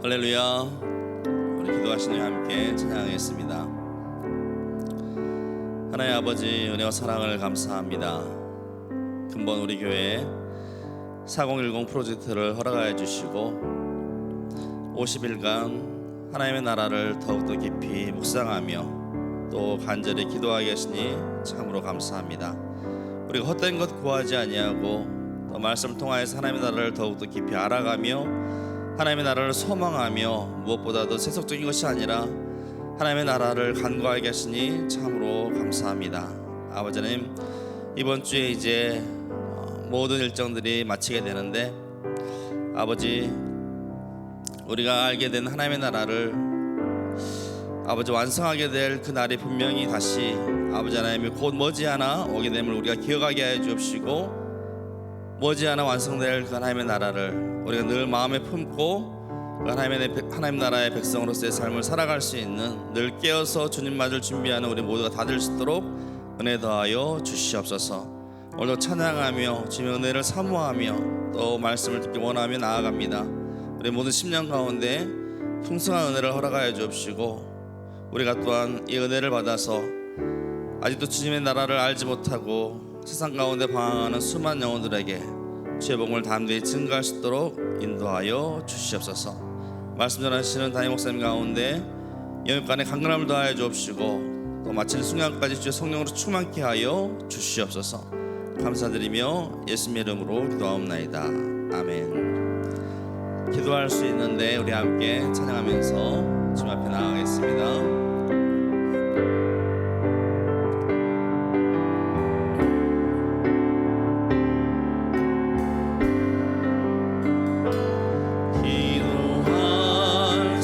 할렐루야. 우리 기도하시는 함께 찬양하겠습니다. 하나님 아버지 은혜와 사랑을 감사합니다. 근본 우리 교회 4010 프로젝트를 허락하여 주시고 50일간 하나님의 나라를 더욱더 깊이 묵상하며 또 간절히 기도하게 하시니 참으로 감사합니다. 우리가 헛된 것 구하지 아니하고 또 말씀을 통하여서 하나님의 나라를 더욱더 깊이 알아가며 하나님의 나라를 소망하며 무엇보다도 세속적인 것이 아니라 하나님의 나라를 간구하게 하시니 참으로 감사합니다. 아버지 하나님, 이번 주에 이제 모든 일정들이 마치게 되는데 아버지, 우리가 알게 된 하나님의 나라를 아버지 완성하게 될 그 날이 분명히 다시 아버지 하나님이 곧 머지않아 오게 됨을 우리가 기억하게 하여 주옵시고, 머지않아 완성될 그 하나님의 나라를 우리가 늘 마음에 품고 그 하나님 나라의 백성으로서의 삶을 살아갈 수 있는, 늘 깨어서 주님 맞을 준비하는 우리 모두가 다 될 수 있도록 은혜 더하여 주시옵소서. 오늘도 찬양하며 주님의 은혜를 사모하며 또 말씀을 듣기 원하며 나아갑니다. 우리 모든 10년 가운데 풍성한 은혜를 허락하여 주옵시고, 우리가 또한 이 은혜를 받아서 아직도 주님의 나라를 알지 못하고 세상 가운데 방황하는 수많은 영혼들에게 주의 복음을 담대히 증거할 수 있도록 인도하여 주시옵소서. 말씀 전하시는 담임 목사님 가운데 영육간에 강건함을 더하여 주옵시고, 또 마칠 순간까지 주의 성령으로 충만케 하여 주시옵소서. 감사드리며 예수님의 이름으로 기도하옵나이다. 아멘. 기도할 수 있는데 우리 함께 찬양하면서 주님 앞에 나아가겠습니다. 기도할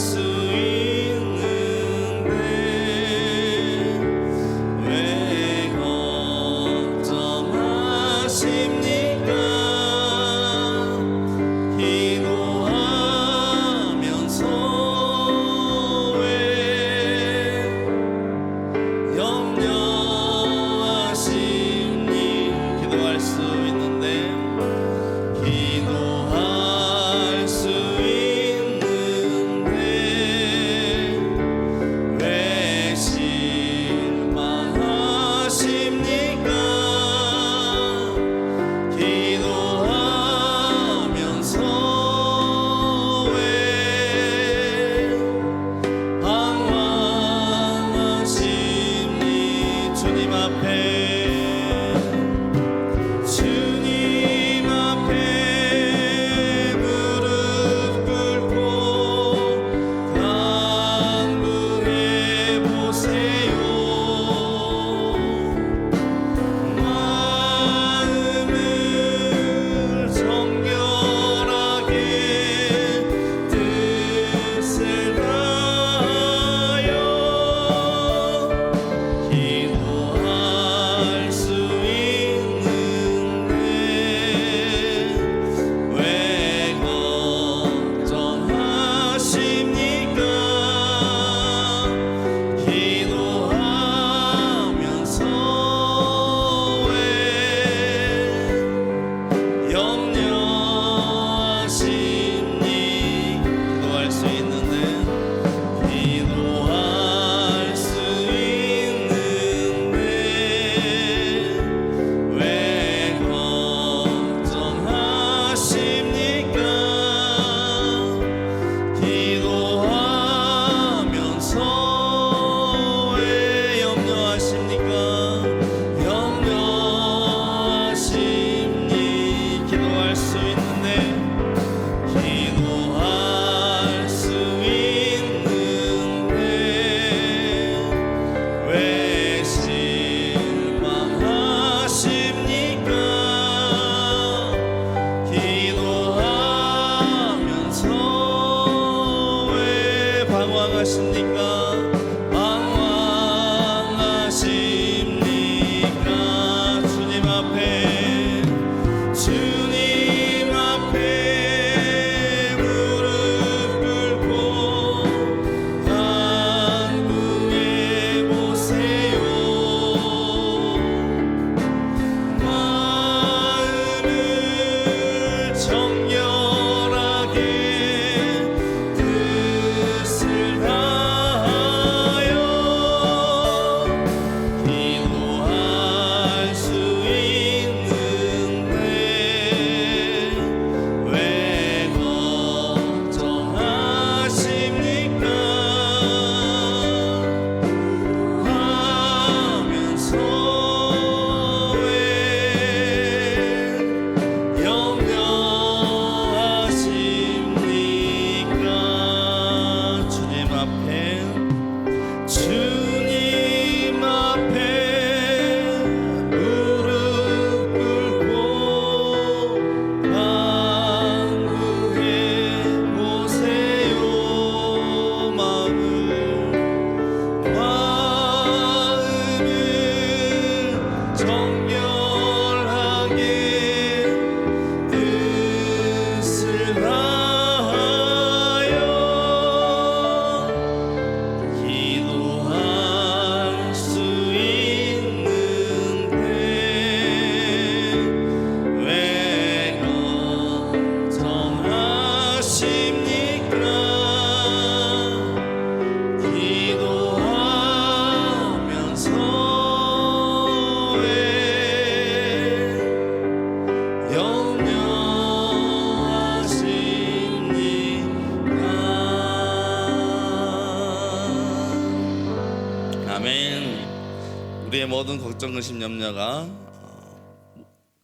우리의 모든 걱정, 근심, 염려가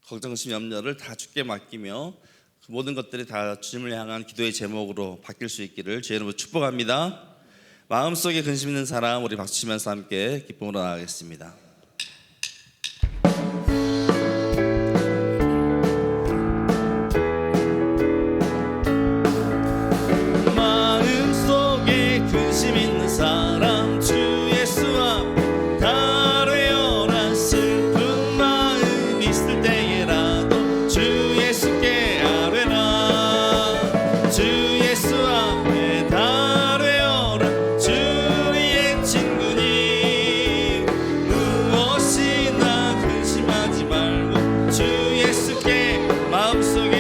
걱정, 근심, 염려를 다 주께 맡기며 그 모든 것들이 다 주님을 향한 기도의 제목으로 바뀔 수 있기를 주의 이름으로 축복합니다. 마음속에 근심 있는 사람 우리 박수치면서 함께 기쁨으로 나가겠습니다. 마음속에 근심 있는 사람 주 예수 앞에 다루어라. 슬픈 마음 있을 때에라도 주 예수께 아뢰라. 주 예수 앞에 다루어라. 주의 친구니 무엇이나 근심하지 말고 주 예수께 마음속에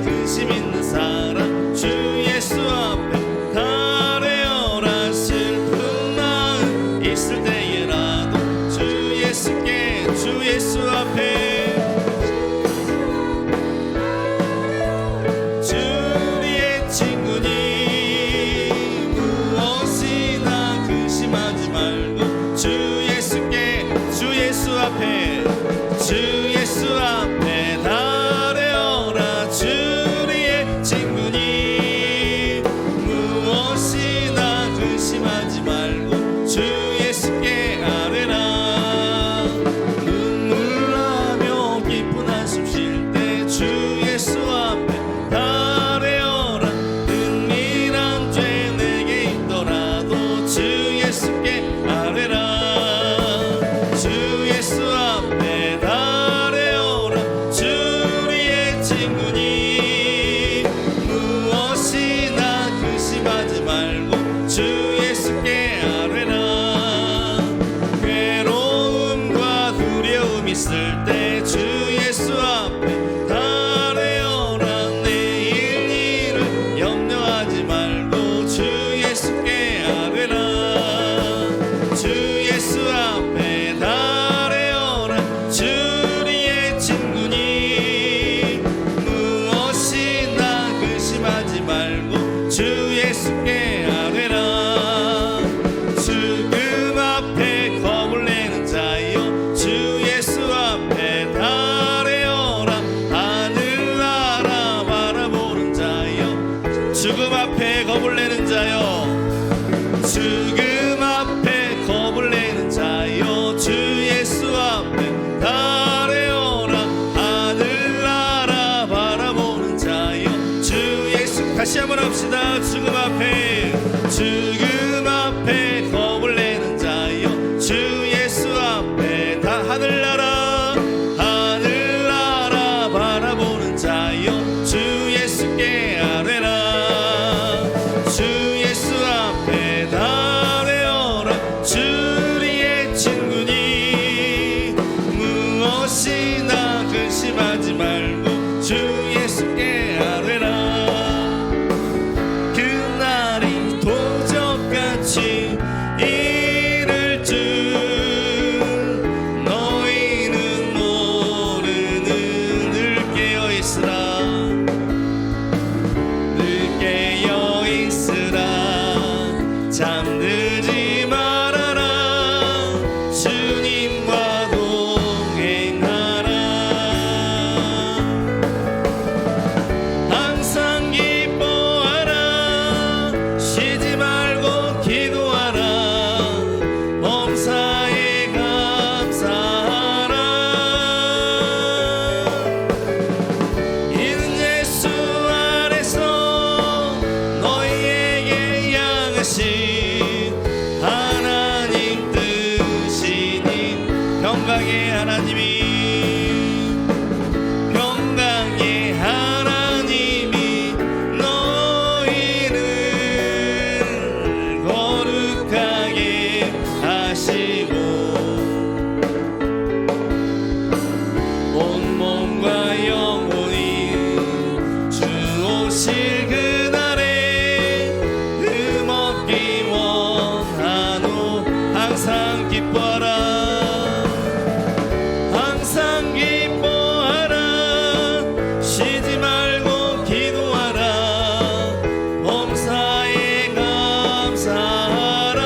근심 있는 사람 주 예수 앞에 다루어라. 슬픈 마음 있을 때에라도 주 예수께 주 예수 앞에 주의 친구니 무엇이나 근심하지 말고 주 예수께 주 예수 앞에 주 예수 앞에 다루어라. 주의 친구니 무엇이나 근심하지 말고 주 예수께 아뢰라. 눈물 나며 기쁜 한숨 쉴 때 주 예수 앞에 다루어라. 은밀한 죄 내게 있더라도 주 예수께 아뢰라. 주 예수 앞에 다루어라. 주의 친구니 무엇이나 근심하지 말고 주 예수께 아뢰라. 괴로움과 두려움 있을 때 주 예수 앞에 다루어라. 내일 일을 염려하지 말고 주 예수께 아뢰라. 주 예수 앞에 다루어라. 주의 친구니 무엇이나 근심하지 말고 주 예수께 아뢰라. 죽음 앞에 겁을 내는 자여 주 예수 앞에 다루어라. 하늘 나라 바라보는 자여 죽음 앞에 겁을 내는 자여 죽음 앞에 겁을 내는 자여 주 예수 앞에 다루어라. 하늘 나라 바라보는 자여 주 예수 다시 한번 합시다. 죽음 앞에 겁을 내는 자여 주 예수 앞에 다 하늘 나라 바라보는 자여 주 예수께 아뢰라. 주 예수 앞에 다루어라. 주의 친구니 무엇이나 근심하지 말고 주 예수께 아뢰라. 그날이 도적같이 이를 줄 너희는 모르는 늘 깨어있으라. 늘 깨어있으라. 잠들지 말아라. 주님과 동행하라. 항상 기뻐하라. 쉬지 말고 기도하라. 범사에 감사하라. 이는 예수 안에서 너희에게 향하신 하나님 뜻이니 평강의 하나님이 너희를 거룩하게 하시고 온몸과 영혼이 주 오실 그날에 흠없기 원하노. 항상 기뻐하라. 항상 기뻐하라. 쉬지 말고 기도하라. 범사에 감사하라.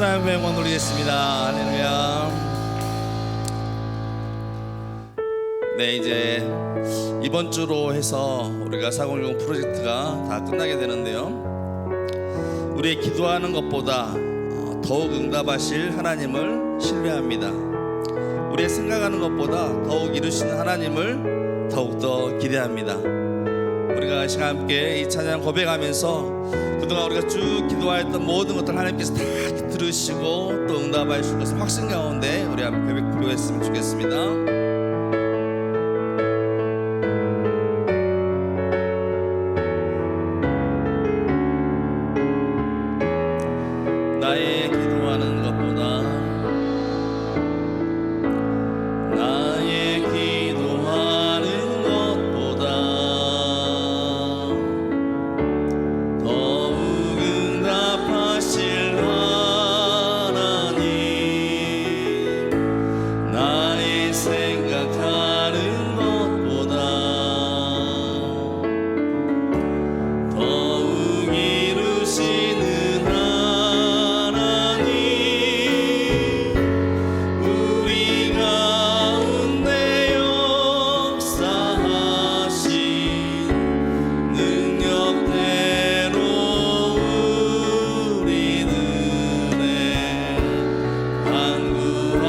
하나님의 영광 돌리겠습니다. 할렐루야. 네, 이제 이번 주로 해서 우리가 4010 프로젝트가 다 끝나게 되는데요, 우리 기도하는 것보다 더욱 응답하실 하나님을 신뢰합니다. 우리의 생각하는 것보다 더욱 이루시는 하나님을 더욱더 기대합니다. 우리가 이 시간 함께 이 찬양 고백하면서 그동안 우리가 쭉 기도하였던 모든 것들 하나님께서 다 들으시고 또 응답하실 것을 확신 가운데 우리 함께 고백했으면 좋겠습니다. 나의 기도하는 것보다 더욱 응답하실 하나님, 나의 생각하는 것보다 더욱 이루시는 하나님, 우리 가운데 역사하신 능력대로 우리들의 간구함을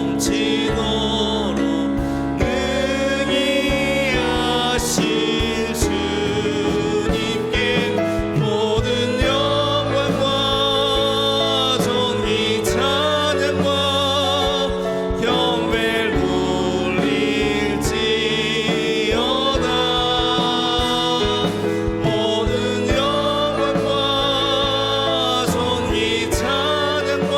넘치도록 능히 하실 주님께 모든 영광과 존귀 찬양과 경배를 돌릴지어다. 모든 영광과 존귀 찬양과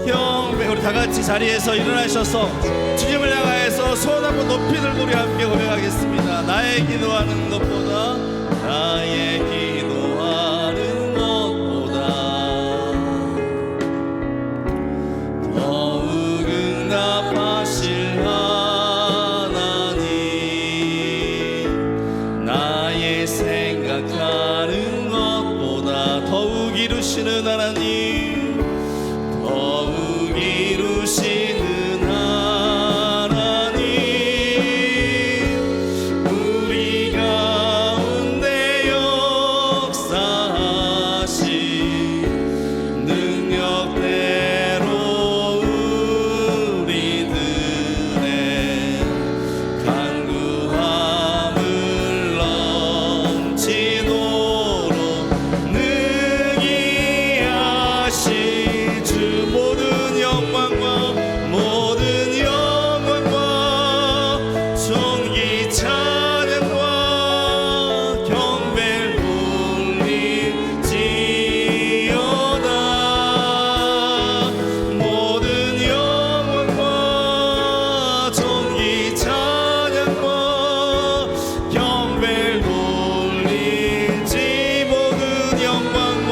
경배. 우리 다같이 자리에서 일어나셔서 주님을 향하여서 손 한번 높이 들고 우리 함께 고백하겠습니다. 나의 기도하는 것보다, 나의 기도하는 것보다 더욱 응답하실 하나님, 나의 생각하는 것보다 더욱 이루시는 하나님, 더욱 이루시는 하나님, 우리 가운데 역사하신 능력대로 우리들의 간구함을 넘치도록 능히 하실 주. 모든 영광과 모든 영광과 존귀 찬양과 경배를 돌릴지어다. 모든 영광과 존귀 찬양과 경배를 돌릴지. 모든 영광과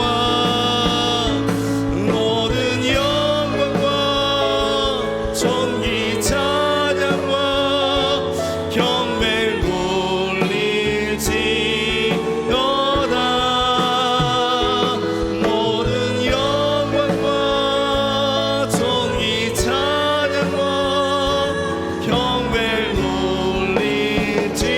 모든 영광과 존귀 찬양과 경배를 돌릴지어다. 모든 영광과 존귀 찬양과 경배를 돌릴지어다.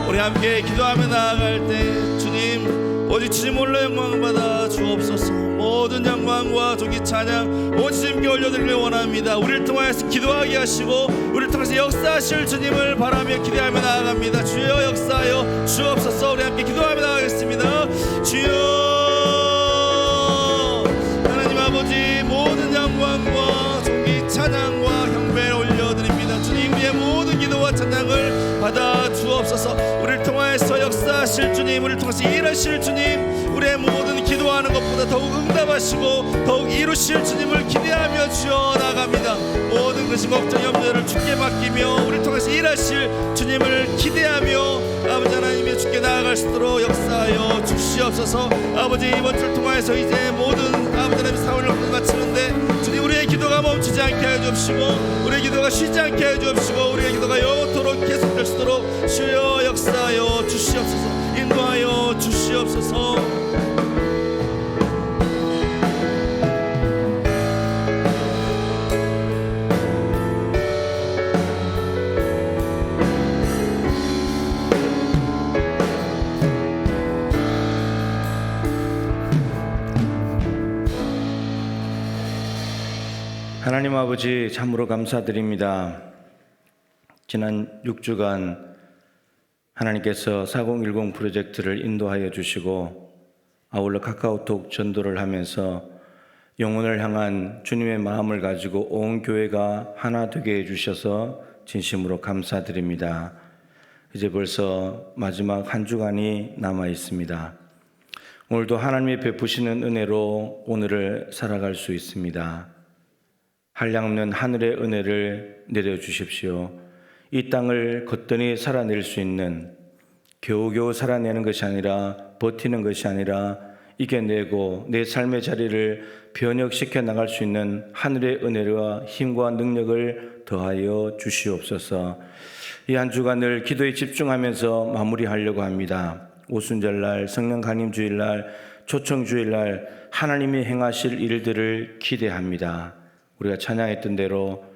우리 함께 기도하며 나아갈 때 주님, 오직 주님 홀로 영광을 받아 주옵소서. 모든 영광과 존귀 찬양 오직 주님께 올려드리길 원합니다. 우리를 통하여서 기도하게 하시고 우리를 통해서 역사하실 주님을 바라며 기대하며 나아갑니다. 주여 역사하여 주옵소서. 우리 함께 기도하며 나아가겠습니다. 주여 하나님 아버지, 모든 영광과 존귀 찬양과 경배를 올려드립니다. 주님, 우리의 모든 기도와 찬양을 받아 주옵소서. 우리를 통하여서 역사하실 주님, 우리를 통해서 일하실 주님, 우리의 모든 기도하는 것보다 더욱 응답하시고 더욱 이루실 주님을 기대하며 주어 나갑니다. 모든 것이 걱정 염려를 주께 맡기며 우리를 통해서 일하실 주님을 기대하며 아버지 하나님의 주께 나아갈 수 있도록 역사하여 주시옵소서. 아버지, 이번 주를 통하여서 이제 모든 아버지 하나님의 사원을 마치는데 주님, 우리의 기도가 멈추지 않게 하여 주옵시고 우리의 기도가 쉬지 않게 하여 주옵시고 우리의 기도가 영원토록 계속될 수 있도록 주여 역사하여 주시옵소서. 주시옵소서. 인도하여 주시옵소서. 하나님 아버지, 참으로 감사드립니다. 지난 6주간 하나님께서 4010 프로젝트를 인도하여 주시고 아울러 카카오톡 전도를 하면서 영혼을 향한 주님의 마음을 가지고 온 교회가 하나 되게 해주셔서 진심으로 감사드립니다. 이제 벌써 마지막 한 주간이 남아 있습니다. 오늘도 하나님이 베푸시는 은혜로 오늘을 살아갈 수 있습니다. 한량없는 하늘의 은혜를 내려주십시오. 이 땅을 거뜬히 살아낼 수 있는, 겨우겨우 살아내는 것이 아니라, 버티는 것이 아니라 이겨내고 내 삶의 자리를 변혁시켜 나갈 수 있는 하늘의 은혜와 힘과 능력을 더하여 주시옵소서. 이 한 주간을 기도에 집중하면서 마무리하려고 합니다. 오순절날, 성령 강림 주일날, 초청 주일날 하나님이 행하실 일들을 기대합니다. 우리가 찬양했던 대로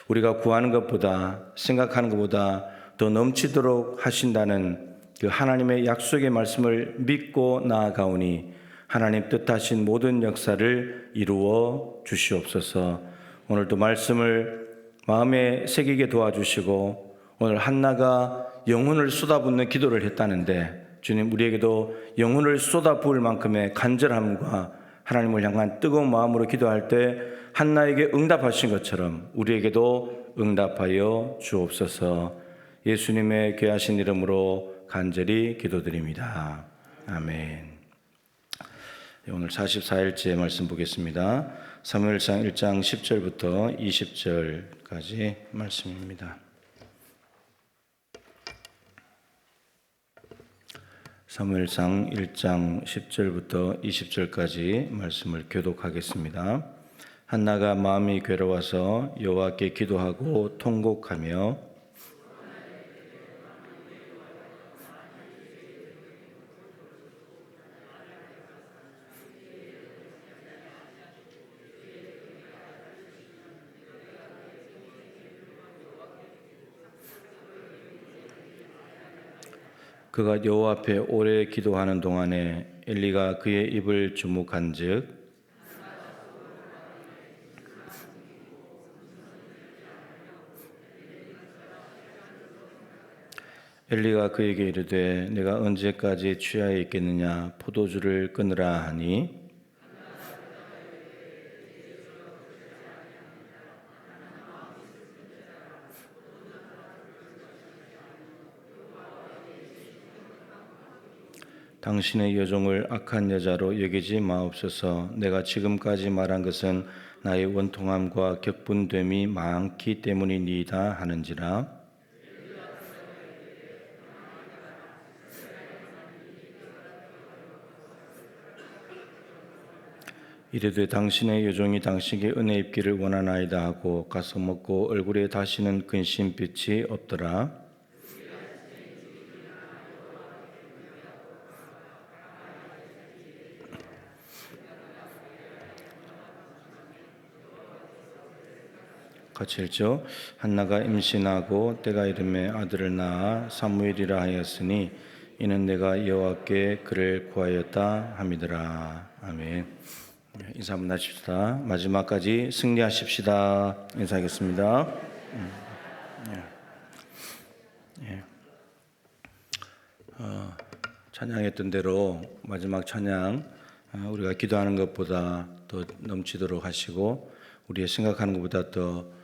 우리가 구하는 것보다, 생각하는 것보다 더 넘치도록 하신다는 그 하나님의 약속의 말씀을 믿고 나아가오니 하나님 뜻하신 모든 역사를 이루어 주시옵소서. 오늘도 말씀을 마음에 새기게 도와주시고, 오늘 한나가 영혼을 쏟아붓는 기도를 했다는데 주님, 우리에게도 영혼을 쏟아부을 만큼의 간절함과 하나님을 향한 뜨거운 마음으로 기도할 때 한나에게 응답하신 것처럼 우리에게도 응답하여 주옵소서. 예수님의 귀하신 이름으로 간절히 기도드립니다. 아멘. 오늘 44일째 말씀 보겠습니다. 사무엘상 1장 10절부터 20절까지 말씀입니다. 사무엘상 1장 10절부터 20절까지 말씀을 교독하겠습니다. 한나가 마음이 괴로워서 여호와께 기도하고 통곡하며 그가 여호와 앞에 오래 기도하는 동안에 엘리가 그의 입을 주목한즉 엘리가 그에게 이르되 내가 언제까지 취하여 있겠느냐, 포도주를 끊으라 하니 당신의 여종을 악한 여자로 여기지 마옵소서. 내가 지금까지 말한 것은 나의 원통함과 격분됨이 많기 때문이니이다 하는지라. 이르되 당신의 여종이 당신에게 은혜 입기를 원하나이다 하고 가서 먹고 얼굴에 다시는 근심빛이 없더라. 같이 읽죠. 한나가 임신하고 때가 이름에 아들을 낳아 사무엘이라 하였으니 이는 내가 여호와께 그를 구하였다 함이더라. 아멘. 인사 한번 하십시다. 마지막까지 승리하십시다. 인사하겠습니다. 찬양했던 대로 마지막 찬양 우리가 기도하는 것보다 더 넘치도록 하시고 우리의 생각하는 것보다 더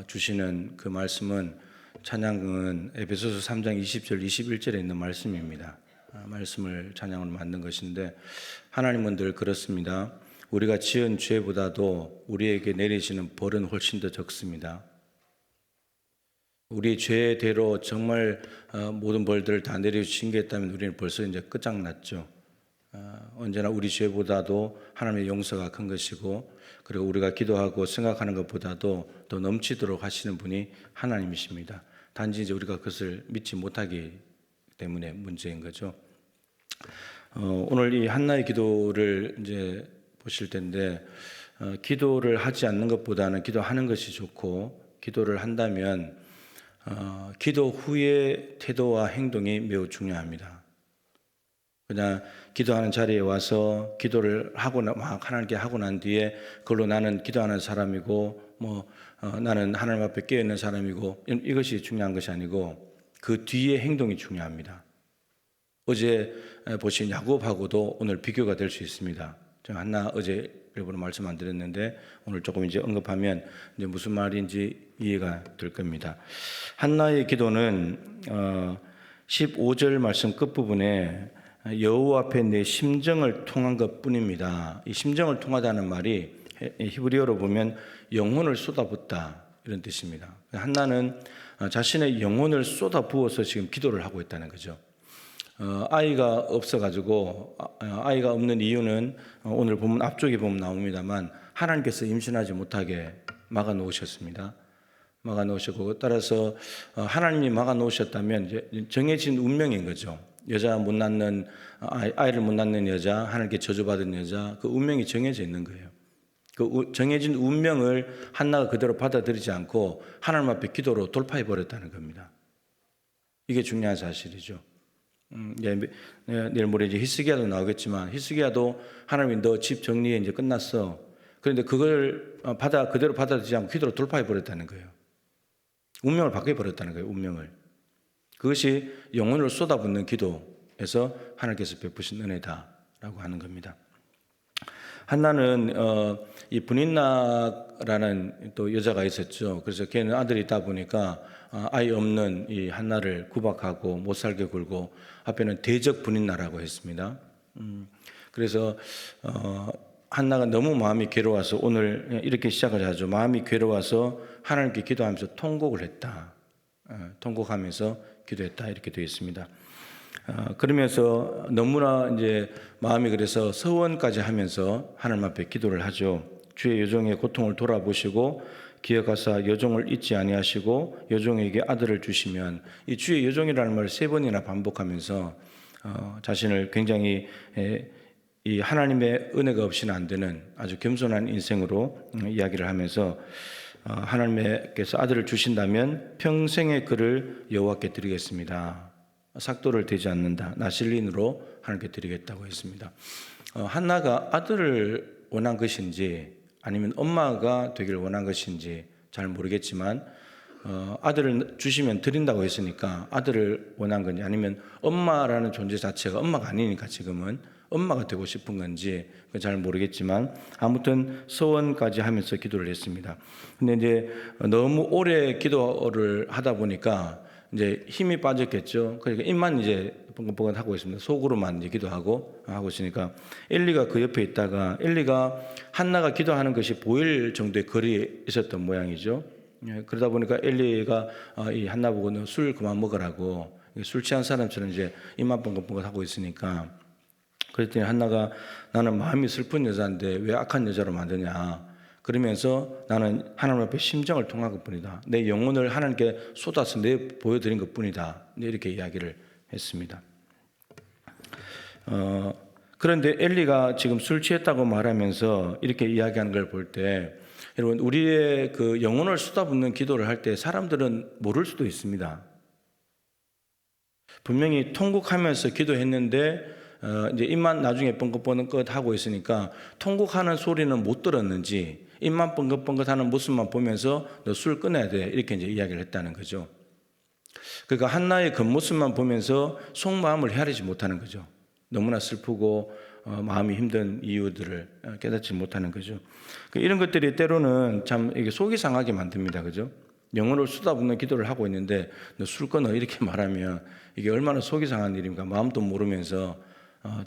주시는 그 말씀은, 찬양은 에베소서 3장 20절 21절에 있는 말씀입니다. 말씀을 찬양으로 만든 것인데 하나님은 늘 그렇습니다. 우리가 지은 죄보다도 우리에게 내리시는 벌은 훨씬 더 적습니다. 우리 죄대로 정말 모든 벌들을 다 내려주신 게 있다면 우리는 벌써 이제 끝장났죠. 언제나 우리 죄보다도 하나님의 용서가 큰 것이고, 그리고 우리가 기도하고 생각하는 것보다도 더 넘치도록 하시는 분이 하나님이십니다. 단지 이제 우리가 그것을 믿지 못하기 때문에 문제인 거죠. 오늘 이 한나의 기도를 이제 보실 텐데, 기도를 하지 않는 것보다는 기도하는 것이 좋고, 기도를 한다면 기도 후의 태도와 행동이 매우 중요합니다. 그냥 기도하는 자리에 와서 기도를 하고 막 하나님께 하고 난 뒤에 그걸로 나는 기도하는 사람이고 나는 하나님 앞에 깨어 있는 사람이고, 이것이 중요한 것이 아니고 그 뒤에 행동이 중요합니다. 어제 보신 야곱하고도 오늘 비교가 될 수 있습니다. 제가 한나 어제 일부러 말씀 안 드렸는데 오늘 조금 이제 언급하면 이제 무슨 말인지 이해가 될 겁니다. 한나의 기도는 15절 말씀 끝부분에 여호와 앞에 내 심정을 통한 것뿐입니다. 이 심정을 통하다는 말이 히브리어로 보면 영혼을 쏟아붓다 이런 뜻입니다. 한나는 자신의 영혼을 쏟아부어서 지금 기도를 하고 있다는 거죠. 아이가 없어가지고 아이가 없는 이유는 오늘 보면 앞쪽에 보면 나옵니다만 하나님께서 임신하지 못하게 막아 놓으셨습니다. 막아 놓으셨고, 따라서 하나님이 막아 놓으셨다면 이제 정해진 운명인 거죠. 여자 못 낳는 아이를 못 낳는 여자, 하나님께 저주받은 여자, 그 운명이 정해져 있는 거예요. 그 정해진 운명을 한나가 그대로 받아들이지 않고 하나님 앞에 기도로 돌파해 버렸다는 겁니다. 이게 중요한 사실이죠. 내일 모레 이제 히스기야도 나오겠지만, 히스기야도 하나님이 너 집 정리에 이제 끝났어. 그런데 그걸 그대로 받아들이지 않고 기도로 돌파해 버렸다는 거예요. 운명을 바꿔 버렸다는 거예요. 운명을. 그것이 영혼을 쏟아붓는 기도에서 하나님께서 베푸신 은혜다라고 하는 겁니다. 한나는 이 브닌나라는 또 여자가 있었죠. 그래서 걔는 아들이 있다 보니까 아이 없는 이 한나를 구박하고 못 살게 굴고 앞에는 대적 브닌나라고 했습니다. 그래서 한나가 너무 마음이 괴로워서 오늘 이렇게 시작을 하죠. 마음이 괴로워서 하나님께 기도하면서 통곡을 했다. 통곡하면서 기도했다 이렇게 되어 있습니다. 그러면서 너무나 이제 마음이 그래서 서원까지 하면서 하나님 앞에 기도를 하죠. 주의 여종의 고통을 돌아보시고 기억하사 여종을 잊지 아니하시고 여종에게 아들을 주시면, 이 주의 여종이라는 말을 3번이나 반복하면서 자신을 굉장히 이 하나님의 은혜가 없이는 안 되는 아주 겸손한 인생으로 이야기를 하면서 하나님께서 아들을 주신다면 평생의 그를 여호와께 드리겠습니다. 삭도를 대지 않는다. 나실린으로 하나님께 드리겠다고 했습니다. 한나가 아들을 원한 것인지 아니면 엄마가 되기를 원한 것인지 잘 모르겠지만 아들을 주시면 드린다고 했으니까 아들을 원한 건지, 아니면 엄마라는 존재 자체가 엄마가 아니니까 지금은 엄마가 되고 싶은 건지 잘 모르겠지만 아무튼 서원까지 하면서 기도를 했습니다. 근데 이제 너무 오래 기도를 하다 보니까 이제 힘이 빠졌겠죠. 그러니까 입만 이제 뻥긋뻥긋 하고 있습니다. 속으로만 이제 기도하고 있으니까 엘리가 그 옆에 있다가, 엘리가 한나가 기도하는 것이 보일 정도의 거리에 있었던 모양이죠. 그러다 보니까 엘리가 이 한나 보고 너 술 그만 먹으라고, 술 취한 사람처럼 이제 입만 뻥긋뻥긋 하고 있으니까, 그랬더니 한나가 나는 마음이 슬픈 여자인데 왜 악한 여자로 만드냐. 그러면서 나는 하나님 앞에 심정을 통한 것뿐이다. 내 영혼을 하나님께 쏟아서 보여드린 것뿐이다. 이렇게 이야기를 했습니다. 그런데 엘리가 지금 술 취했다고 말하면서 이렇게 이야기하는 걸 볼 때, 여러분 우리의 그 영혼을 쏟아붓는 기도를 할 때 사람들은 모를 수도 있습니다. 분명히 통곡하면서 기도했는데 이제 입만 나중에 뻥긋뻥긋 하고 있으니까 통곡하는 소리는 못 들었는지 입만 뻥긋뻥긋 하는 모습만 보면서 너 술 끊어야 돼 이렇게 이제 이야기를 했다는 거죠. 그러니까 한나의 겉모습만 보면서 속마음을 헤아리지 못하는 거죠. 너무나 슬프고 마음이 힘든 이유들을 깨닫지 못하는 거죠. 이런 것들이 때로는 참 이게 속이 상하게 만듭니다. 그죠? 영혼을 쏟아붓는 기도를 하고 있는데 너 술 끊어 이렇게 말하면 이게 얼마나 속이 상한 일입니까? 마음도 모르면서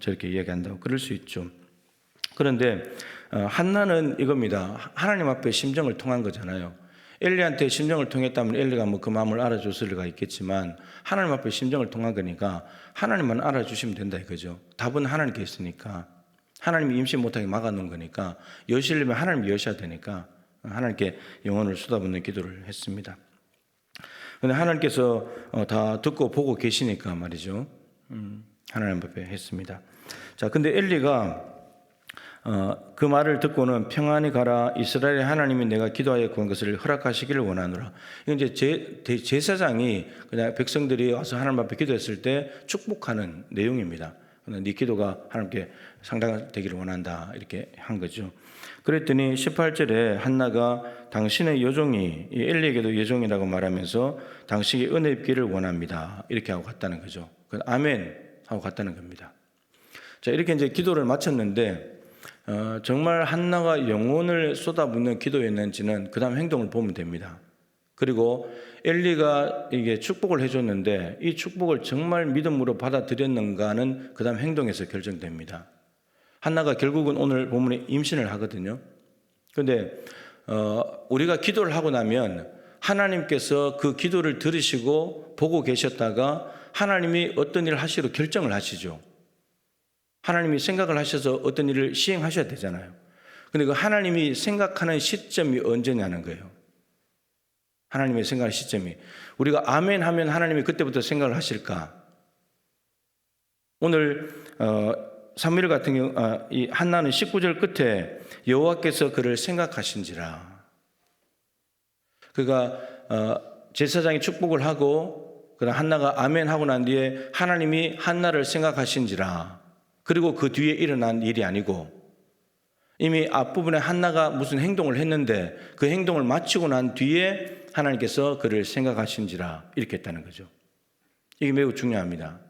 저렇게 이야기한다고 그럴 수 있죠. 그런데 한나는 이겁니다. 하나님 앞에 심정을 통한 거잖아요. 엘리한테 심정을 통했다면 엘리가 뭐 그 마음을 알아줬을 리가 있겠지만 하나님 앞에 심정을 통한 거니까 하나님만 알아주시면 된다 이거죠. 답은 하나님께 있으니까, 하나님이 임신 못하게 막아놓은 거니까, 여시려면 하나님이 여셔야 되니까 하나님께 영혼을 쏟아붓는 기도를 했습니다. 그런데 하나님께서 다 듣고 보고 계시니까 말이죠. 하나님 앞에 했습니다. 자, 근데 엘리가 그 말을 듣고는 평안히 가라, 이스라엘의 하나님이 내가 기도하여 구한 것을 허락하시기를 원하노라. 이건 이제 제사장이 그냥 백성들이 와서 하나님 앞에 기도했을 때 축복하는 내용입니다. 네 기도가 하나님께 상당되기를 원한다, 이렇게 한 거죠. 그랬더니 18절에 한나가 당신의 여종이, 이 엘리에게도 여종이라고 말하면서 당신이 은혜 입기를 원합니다, 이렇게 하고 갔다는 거죠. 아멘 하고 갔다는 겁니다. 자, 이렇게 이제 기도를 마쳤는데 정말 한나가 영혼을 쏟아붓는 기도였는지는 그 다음 행동을 보면 됩니다. 그리고 엘리가 이게 축복을 해줬는데 이 축복을 정말 믿음으로 받아들였는가는 그 다음 행동에서 결정됩니다. 한나가 결국은 오늘 본문에 임신을 하거든요. 그런데 우리가 기도를 하고 나면 하나님께서 그 기도를 들으시고 보고 계셨다가 하나님이 어떤 일을 하시기로 결정을 하시죠. 하나님이 생각을 하셔서 어떤 일을 시행하셔야 되잖아요. 근데 그 하나님이 생각하는 시점이 언제냐는 거예요. 하나님의 생각하는 시점이. 우리가 아멘 하면 하나님이 그때부터 생각을 하실까? 오늘 사무엘 같은 경우 이 한나는 19절 끝에 여호와께서 그를 생각하신지라. 그가 제사장이 축복을 하고 그다음 한나가 아멘 하고 난 뒤에 하나님이 한나를 생각하신지라. 그리고 그 뒤에 일어난 일이 아니고 이미 앞부분에 한나가 무슨 행동을 했는데 그 행동을 마치고 난 뒤에 하나님께서 그를 생각하신지라, 이렇게 했다는 거죠. 이게 매우 중요합니다.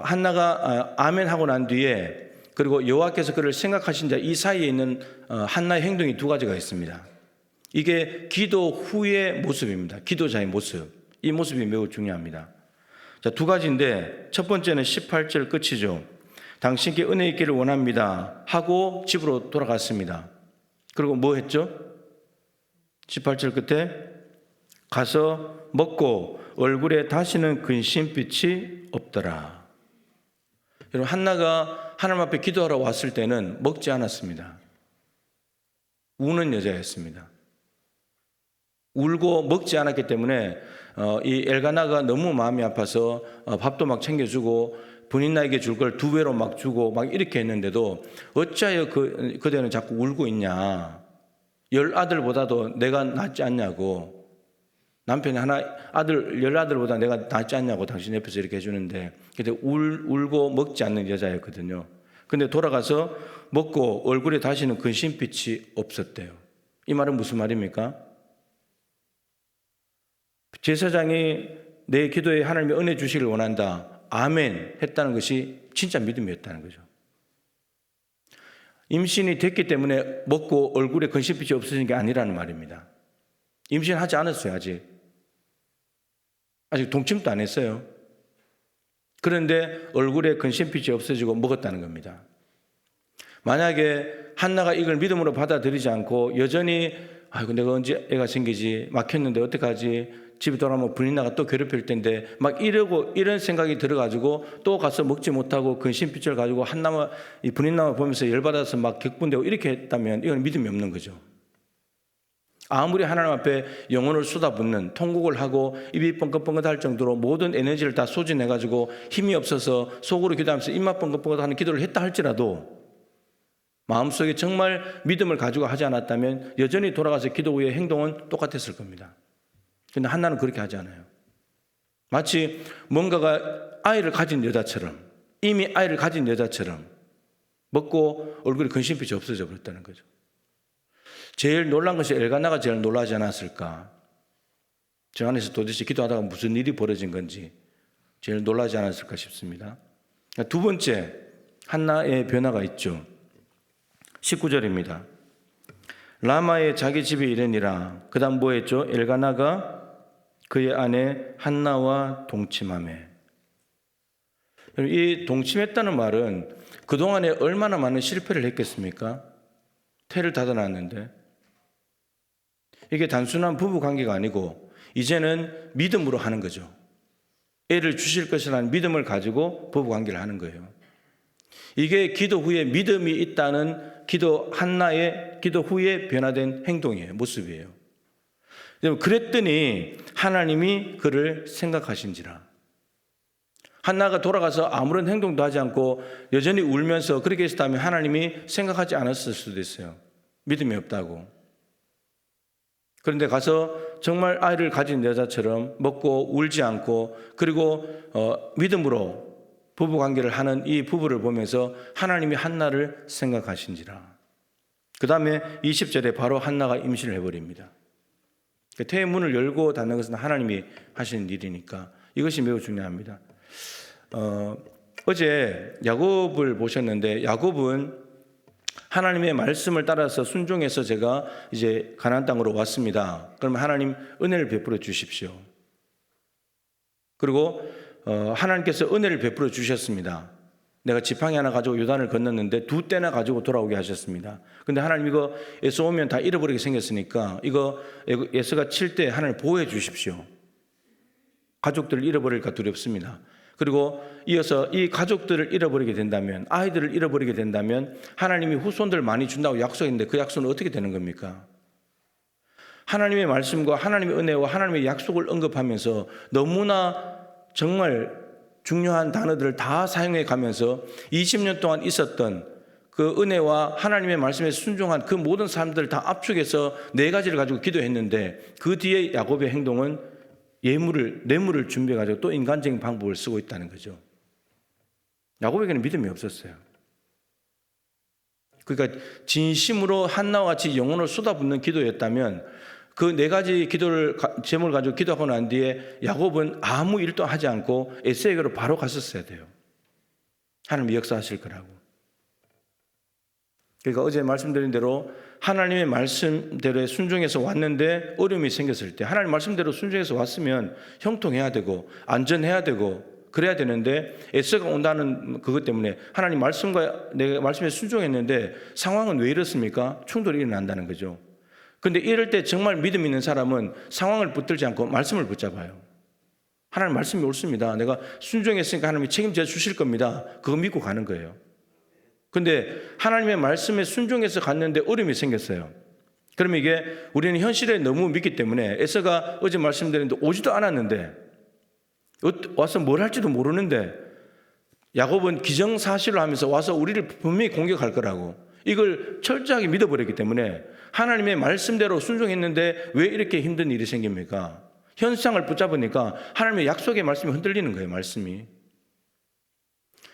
한나가 아멘 하고 난 뒤에 그리고 여호와께서 그를 생각하신 자, 이 사이에 있는 한나의 행동이 두 가지가 있습니다. 이게 기도 후의 모습입니다. 기도자의 모습. 이 모습이 매우 중요합니다. 자, 두 가지인데 첫 번째는 18절 끝이죠. 당신께 은혜 있기를 원합니다 하고 집으로 돌아갔습니다. 그리고 뭐 했죠? 18절 끝에 가서 먹고 얼굴에 다시는 근심빛이 없더라. 여러분, 한나가 하나님 앞에 기도하러 왔을 때는 먹지 않았습니다. 우는 여자였습니다. 울고 먹지 않았기 때문에 이 엘가나가 너무 마음이 아파서 밥도 막 챙겨주고 분인나에게 줄 걸 두 배로 막 주고 막 이렇게 했는데도 어찌하여 그대는 자꾸 울고 있냐, 10아들보다도 내가 낫지 않냐고, 남편이 아들 10아들보다 내가 낫지 않냐고 당신 옆에서 이렇게 해주는데, 근데 울고 먹지 않는 여자였거든요. 근데 돌아가서 먹고 얼굴에 다시는 근심빛이 없었대요. 이 말은 무슨 말입니까? 제사장이 내 기도에 하나님이 은혜 주시기를 원한다, 아멘 했다는 것이 진짜 믿음이었다는 거죠. 임신이 됐기 때문에 먹고 얼굴에 근심빛이 없어진 게 아니라는 말입니다. 임신하지 않았어요. 아직 동침도 안 했어요. 그런데 얼굴에 근심빛이 없어지고 먹었다는 겁니다. 만약에 한나가 이걸 믿음으로 받아들이지 않고 여전히 아이고 내가 언제 애가 생기지, 막혔는데 어떡하지, 집에 돌아오면 분인나가 또 괴롭힐 텐데 막 이런 생각이 들어가지고 또 가서 먹지 못하고 근심빛을 가지고 이 분인나만 보면서 열받아서 막 격분되고 이렇게 했다면 이건 믿음이 없는 거죠. 아무리 하나님 앞에 영혼을 쏟아붓는, 통곡을 하고 입이 뻥긋뻥긋할 정도로 모든 에너지를 다 소진해가지고 힘이 없어서 속으로 기도하면서 입맛 뻥긋뻥긋하는 기도를 했다 할지라도 마음속에 정말 믿음을 가지고 하지 않았다면 여전히 돌아가서 기도 후의 행동은 똑같았을 겁니다. 그런데 한나는 그렇게 하지 않아요. 마치 뭔가가 아이를 가진 여자처럼, 이미 아이를 가진 여자처럼 먹고 얼굴에 근심빛이 없어져 버렸다는 거죠. 제일 놀란 것이 엘가나가 제일 놀라지 않았을까? 저 안에서 도대체 기도하다가 무슨 일이 벌어진 건지 제일 놀라지 않았을까 싶습니다. 두 번째, 한나의 변화가 있죠. 19절입니다. 라마의 자기 집에 이르니라. 그 다음 뭐 했죠? 엘가나가 그의 아내 한나와 동침하매. 이 동침했다는 말은 그동안에 얼마나 많은 실패를 했겠습니까? 태를 닫아놨는데. 이게 단순한 부부 관계가 아니고 이제는 믿음으로 하는 거죠. 애를 주실 것이라는 믿음을 가지고 부부 관계를 하는 거예요. 이게 기도 후에 믿음이 있다는 한나의 기도 후에 변화된 행동이에요. 모습이에요. 그랬더니 하나님이 그를 생각하신지라. 한나가 돌아가서 아무런 행동도 하지 않고 여전히 울면서 그렇게 했다면 하나님이 생각하지 않았을 수도 있어요. 믿음이 없다고. 그런데 가서 정말 아이를 가진 여자처럼 먹고 울지 않고 그리고 믿음으로 부부관계를 하는 이 부부를 보면서 하나님이 한나를 생각하신지라. 그 다음에 20절에 바로 한나가 임신을 해버립니다. 태의 문을 열고 닫는 것은 하나님이 하시는 일이니까 이것이 매우 중요합니다. 어제 야곱을 보셨는데 야곱은 하나님의 말씀을 따라서 순종해서 제가 이제 가나안 땅으로 왔습니다. 그러면 하나님 은혜를 베풀어 주십시오. 그리고 하나님께서 은혜를 베풀어 주셨습니다. 내가 지팡이 하나 가지고 요단을 건넜는데 2때나 가지고 돌아오게 하셨습니다. 근데 하나님 이거 에서 오면 다 잃어버리게 생겼으니까 이거 에서가 칠 때 하나님 보호해 주십시오. 가족들을 잃어버릴까 두렵습니다. 그리고 이어서 이 가족들을 잃어버리게 된다면, 아이들을 잃어버리게 된다면 하나님이 후손들 많이 준다고 약속했는데 그 약속은 어떻게 되는 겁니까? 하나님의 말씀과 하나님의 은혜와 하나님의 약속을 언급하면서 너무나 정말 중요한 단어들을 다 사용해 가면서 20년 동안 있었던 그 은혜와 하나님의 말씀에 순종한 그 모든 사람들을 다 압축해서 4가지를 가지고 기도했는데 그 뒤에 야곱의 행동은 뇌물을 준비해가지고 또 인간적인 방법을 쓰고 있다는 거죠. 야곱에게는 믿음이 없었어요. 그러니까 진심으로 한나와 같이 영혼을 쏟아붓는 기도였다면 그 4가지 제목을 가지고 기도하고 난 뒤에 야곱은 아무 일도 하지 않고 에세에게로 바로 갔었어야 돼요. 하나님이 역사하실 거라고. 그러니까 어제 말씀드린 대로 하나님의 말씀대로 순종해서 왔는데 어려움이 생겼을 때 하나님 말씀대로 순종해서 왔으면 형통해야 되고 안전해야 되고 그래야 되는데 에서가 온다는 그것 때문에 하나님 말씀과 내 말씀에 순종했는데 상황은 왜 이렇습니까? 충돌이 일어난다는 거죠. 그런데 이럴 때 정말 믿음 있는 사람은 상황을 붙들지 않고 말씀을 붙잡아요. 하나님 말씀이 옳습니다. 내가 순종했으니까 하나님이 책임져 주실 겁니다. 그거 믿고 가는 거예요. 그런데 하나님의 말씀에 순종해서 갔는데 어려움이 생겼어요. 그러면 이게 우리는 현실에 너무 믿기 때문에 에서가 어제 말씀드렸는데 오지도 않았는데 와서 뭘 할지도 모르는데 야곱은 기정사실을 하면서 와서 우리를 분명히 공격할 거라고 이걸 철저하게 믿어버렸기 때문에 하나님의 말씀대로 순종했는데 왜 이렇게 힘든 일이 생깁니까? 현상을 붙잡으니까 하나님의 약속의 말씀이 흔들리는 거예요. 말씀이.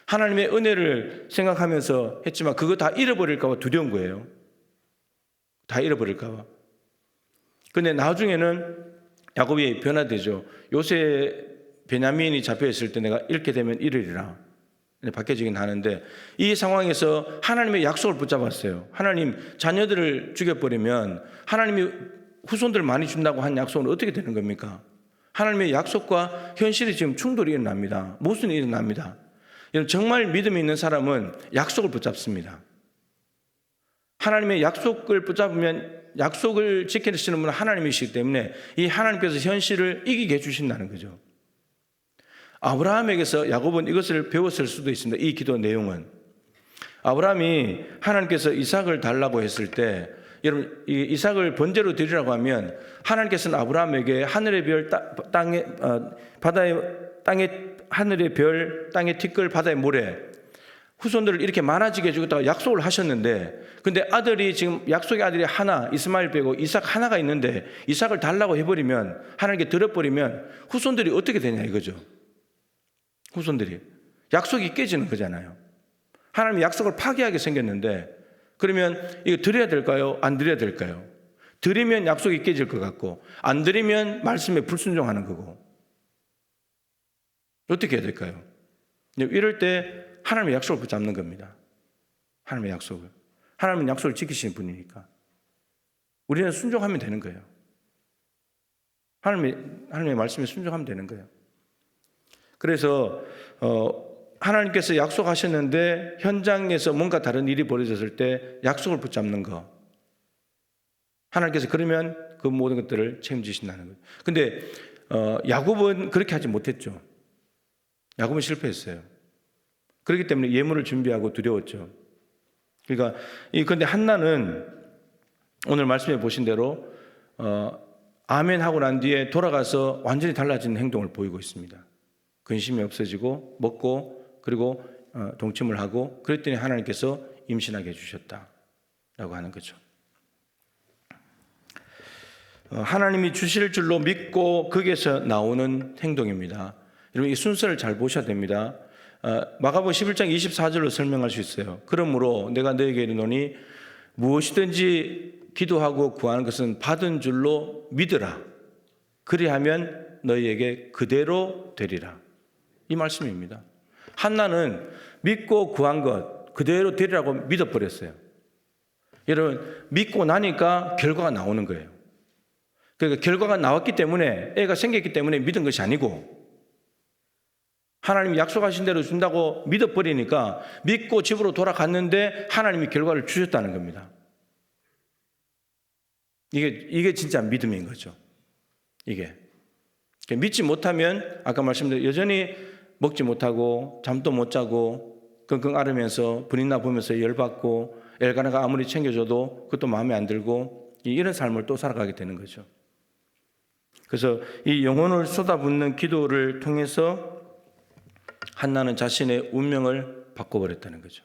하나님의 은혜를 생각하면서 했지만 그거 다 잃어버릴까 봐 두려운 거예요. 다 잃어버릴까 봐. 근데 나중에는 야곱이 변화되죠. 요새 베냐민이 잡혀있을 때 내가 잃게 되면 잃으리라. 바뀌어지긴 하는데 이 상황에서 하나님의 약속을 붙잡았어요. 하나님 자녀들을 죽여버리면 하나님이 후손들 많이 준다고 한 약속은 어떻게 되는 겁니까? 하나님의 약속과 현실이 지금 충돌이 일어납니다. 모순이 일어납니다. 정말 믿음이 있는 사람은 약속을 붙잡습니다. 하나님의 약속을 붙잡으면 약속을 지키시는 분은 하나님이시기 때문에 이 하나님께서 현실을 이기게 해주신다는 거죠. 아브라함에게서 야곱은 이것을 배웠을 수도 있습니다. 이 기도 내용은 아브라함이 하나님께서 이삭을 달라고 했을 때 여러분 이삭을 번제로 드리라고 하면 하나님께서는 아브라함에게 하늘의 별, 하늘의 별, 땅의 티끌, 바다의 모래 후손들을 이렇게 많아지게 해주겠다고 약속을 하셨는데 근데 아들이 지금 약속의 아들이 하나 이스마엘 빼고 이삭 하나가 있는데 이삭을 달라고 해버리면 하나님께 드려버리면 후손들이 어떻게 되냐 이거죠. 후손들이 약속이 깨지는 거잖아요. 하나님이 약속을 파기하게 생겼는데 그러면 이거 드려야 될까요? 안 드려야 될까요? 드리면 약속이 깨질 것 같고 안 드리면 말씀에 불순종하는 거고 어떻게 해야 될까요? 이럴 때 하나님의 약속을 붙잡는 겁니다. 하나님의 약속을. 하나님은 약속을 지키시는 분이니까 우리는 순종하면 되는 거예요. 하나님의 말씀에 순종하면 되는 거예요. 그래서 하나님께서 약속하셨는데 현장에서 뭔가 다른 일이 벌어졌을 때 약속을 붙잡는 거. 하나님께서 그러면 그 모든 것들을 책임지신다는 거예요. 근데 야곱은 그렇게 하지 못했죠. 야곱은 실패했어요. 그렇기 때문에 예물을 준비하고 두려웠죠. 그러니까 그런데 한나는 오늘 말씀해 보신 대로 아멘 하고 난 뒤에 돌아가서 완전히 달라진 행동을 보이고 있습니다. 근심이 없어지고 먹고 그리고 동침을 하고 그랬더니 하나님께서 임신하게 해주셨다라고 하는 거죠. 하나님이 주실 줄로 믿고 거기에서 나오는 행동입니다. 여러분 이 순서를 잘 보셔야 됩니다. 마가복음 11장 24절로 설명할 수 있어요. 그러므로 내가 너에게 이르노니 무엇이든지 기도하고 구하는 것은 받은 줄로 믿으라. 그리하면 너희에게 그대로 되리라. 이 말씀입니다. 한나는 믿고 구한 것 그대로 되리라고 믿어버렸어요. 여러분 믿고 나니까 결과가 나오는 거예요. 그러니까 결과가 나왔기 때문에 애가 생겼기 때문에 믿은 것이 아니고 하나님이 약속하신 대로 준다고 믿어버리니까 믿고 집으로 돌아갔는데 하나님이 결과를 주셨다는 겁니다. 이게 진짜 믿음인 거죠. 이게 믿지 못하면 아까 말씀드린 여전히 먹지 못하고 잠도 못 자고 끙끙 앓으면서 분이나 보면서 열받고 엘가나가 아무리 챙겨줘도 그것도 마음에 안 들고 이런 삶을 또 살아가게 되는 거죠. 그래서 이 영혼을 쏟아붓는 기도를 통해서 한나는 자신의 운명을 바꿔버렸다는 거죠.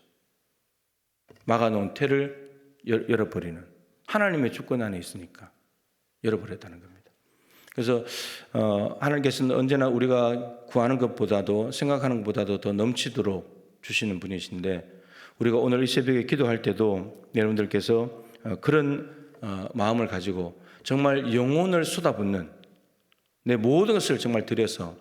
막아놓은 태를 열어버리는 하나님의 주권 안에 있으니까 열어버렸다는 겁니다. 그래서 하나님께서는 언제나 우리가 구하는 것보다도 생각하는 것보다도 더 넘치도록 주시는 분이신데 우리가 오늘 이 새벽에 기도할 때도 여러분들께서 그런 마음을 가지고 정말 영혼을 쏟아붓는 내 모든 것을 정말 들여서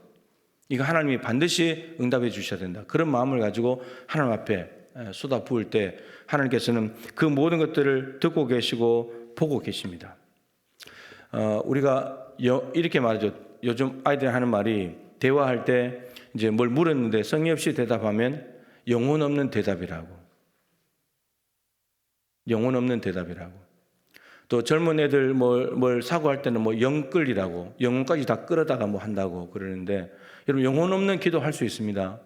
이거 하나님이 반드시 응답해 주셔야 된다. 그런 마음을 가지고 하나님 앞에 쏟아부을 때 하나님께서는 그 모든 것들을 듣고 계시고 보고 계십니다. 우리가 이렇게 말하죠. 요즘 아이들이 하는 말이 대화할 때 이제 뭘 물었는데 성의 없이 대답하면 영혼 없는 대답이라고. 영혼 없는 대답이라고. 또 젊은 애들 뭘 사고할 때는 뭐 영끌이라고 영혼까지 다 끌어다가 뭐 한다고 그러는데 여러분 영혼 없는 기도 할 수 있습니다.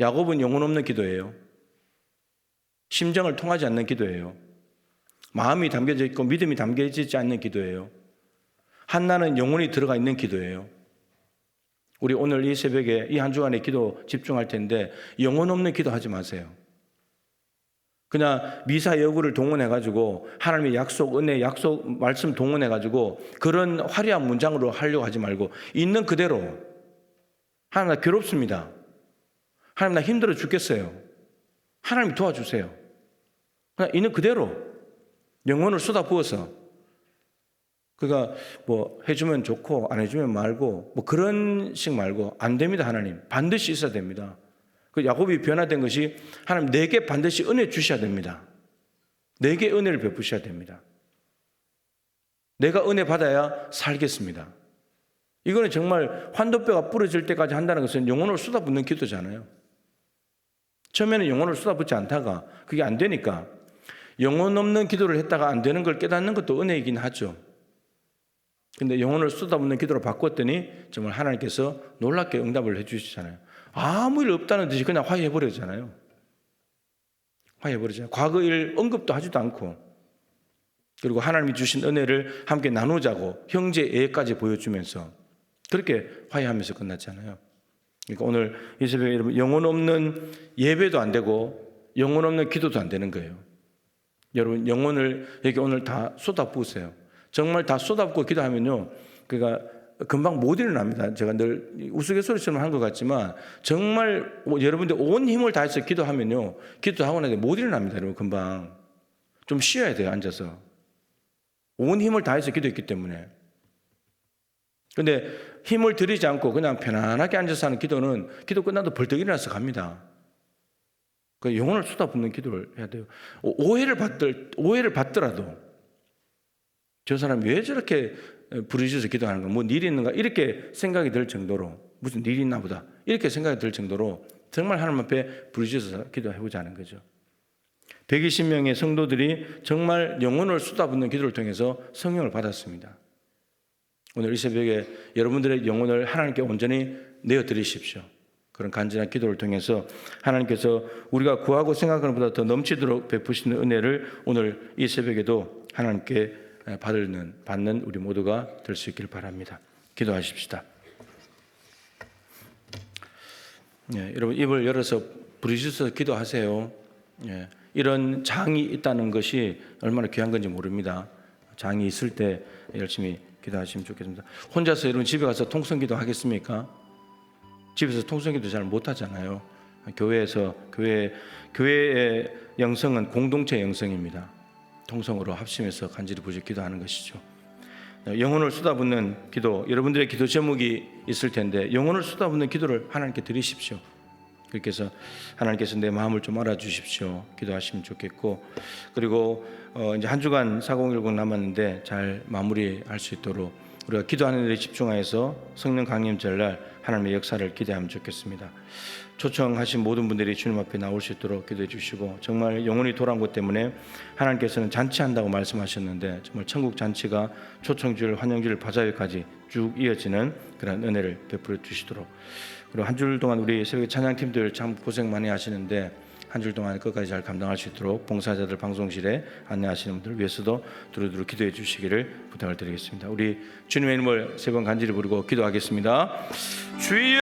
야곱은 영혼 없는 기도예요. 심정을 통하지 않는 기도예요. 마음이 담겨져 있고 믿음이 담겨지지 않는 기도예요. 한나는 영혼이 들어가 있는 기도예요. 우리 오늘 이 새벽에 이 한 주간의 기도 집중할 텐데 영혼 없는 기도하지 마세요. 그냥 미사 여구를 동원해가지고 하나님의 약속, 은혜, 약속, 말씀 동원해가지고 그런 화려한 문장으로 하려고 하지 말고 있는 그대로 하나님 나 괴롭습니다. 하나님 나 힘들어 죽겠어요. 하나님 도와주세요. 그냥 있는 그대로 영혼을 쏟아부어서 그가 뭐 해주면 좋고 안 해주면 말고 뭐 그런 식 말고 안 됩니다. 하나님 반드시 있어야 됩니다. 그 야곱이 변화된 것이 하나님 내게 반드시 은혜 주셔야 됩니다. 내게 은혜를 베푸셔야 됩니다. 내가 은혜 받아야 살겠습니다. 이거는 정말 환도뼈가 부러질 때까지 한다는 것은 영혼을 쏟아붓는 기도잖아요. 처음에는 영혼을 쏟아붓지 않다가 그게 안 되니까 영혼 없는 기도를 했다가 안 되는 걸 깨닫는 것도 은혜이긴 하죠. 근데 영혼을 쏟아붓는 기도로 바꿨더니 정말 하나님께서 놀랍게 응답을 해주시잖아요. 아무 일 없다는 듯이 그냥 화해해버리잖아요. 화해해버리잖아요. 과거 일 언급도 하지도 않고 그리고 하나님이 주신 은혜를 함께 나누자고 형제 애까지 보여주면서 그렇게 화해하면서 끝났잖아요. 그러니까 오늘 이 새벽에 여러분 영혼 없는 예배도 안 되고 영혼 없는 기도도 안 되는 거예요. 여러분 영혼을 여기 오늘 다 쏟아부으세요. 정말 다 쏟아붓고 기도하면요. 그러니까 금방 못 일어납니다. 제가 늘 우스갯소리처럼 한 것 같지만 정말 여러분들 온 힘을 다해서 기도하면요. 기도하고 나서 못 일어납니다. 여러분 금방. 좀 쉬어야 돼요. 앉아서. 온 힘을 다해서 기도했기 때문에. 근데 힘을 들이지 않고 그냥 편안하게 앉아서 하는 기도는 기도 끝나도 벌떡 일어나서 갑니다. 그 영혼을 쏟아붓는 기도를 해야 돼요. 오해를 받더라도 저 사람이 왜 저렇게 부르짖어서 기도하는 거? 뭐 일이 있는가? 이렇게 생각이 들 정도로 무슨 일이 있나 보다. 이렇게 생각이 들 정도로 정말 하나님 앞에 부르짖어서 기도해보자는 거죠. 120명의 성도들이 정말 영혼을 쏟아붓는 기도를 통해서 성령을 받았습니다. 오늘 이 새벽에 여러분들의 영혼을 하나님께 온전히 내어드리십시오. 그런 간절한 기도를 통해서 하나님께서 우리가 구하고 생각하는 것보다 더 넘치도록 베푸시는 은혜를 오늘 이 새벽에도 하나님께 받는 우리 모두가 될 수 있길 바랍니다. 기도하십시다. 예, 여러분 입을 열어서 부르셔서 기도하세요. 예, 이런 장이 있다는 것이 얼마나 귀한 건지 모릅니다. 장이 있을 때 열심히 기도하시면 좋겠습니다. 혼자서 여러분 집에 가서 통성기도 하겠습니까? 집에서 통성기도 잘 못하잖아요. 교회의 영성은 공동체 영성입니다. 통성으로 합심해서 간절히 부르짖어 기도하는 것이죠. 영혼을 쏟아붓는 기도, 여러분들의 기도 제목이 있을 텐데 영혼을 쏟아붓는 기도를 하나님께 드리십시오. 그렇게 해서 하나님께서 내 마음을 좀 알아주십시오. 기도하시면 좋겠고, 그리고 이제 한 주간 4010 남았는데 잘 마무리할 수 있도록 우리가 기도하는 일에 집중하여서 성령 강림 전날 하나님의 역사를 기대하면 좋겠습니다. 초청하신 모든 분들이 주님 앞에 나올 수 있도록 기도해 주시고, 정말 영혼이 돌아온 것 때문에 하나님께서는 잔치한다고 말씀하셨는데 정말 천국 잔치가 초청주일 환영주일 바자회까지 쭉 이어지는 그런 은혜를 베풀어 주시도록, 그리고 한 주 동안 우리 새벽 찬양팀들 참 고생 많이 하시는데 한 주 동안 끝까지 잘 감당할 수 있도록 봉사자들 방송실에 안내하시는 분들 위해서도 두루두루 기도해 주시기를 부탁을 드리겠습니다. 우리 주님의 이름을 세 번 간절히 부르고 기도하겠습니다. 주여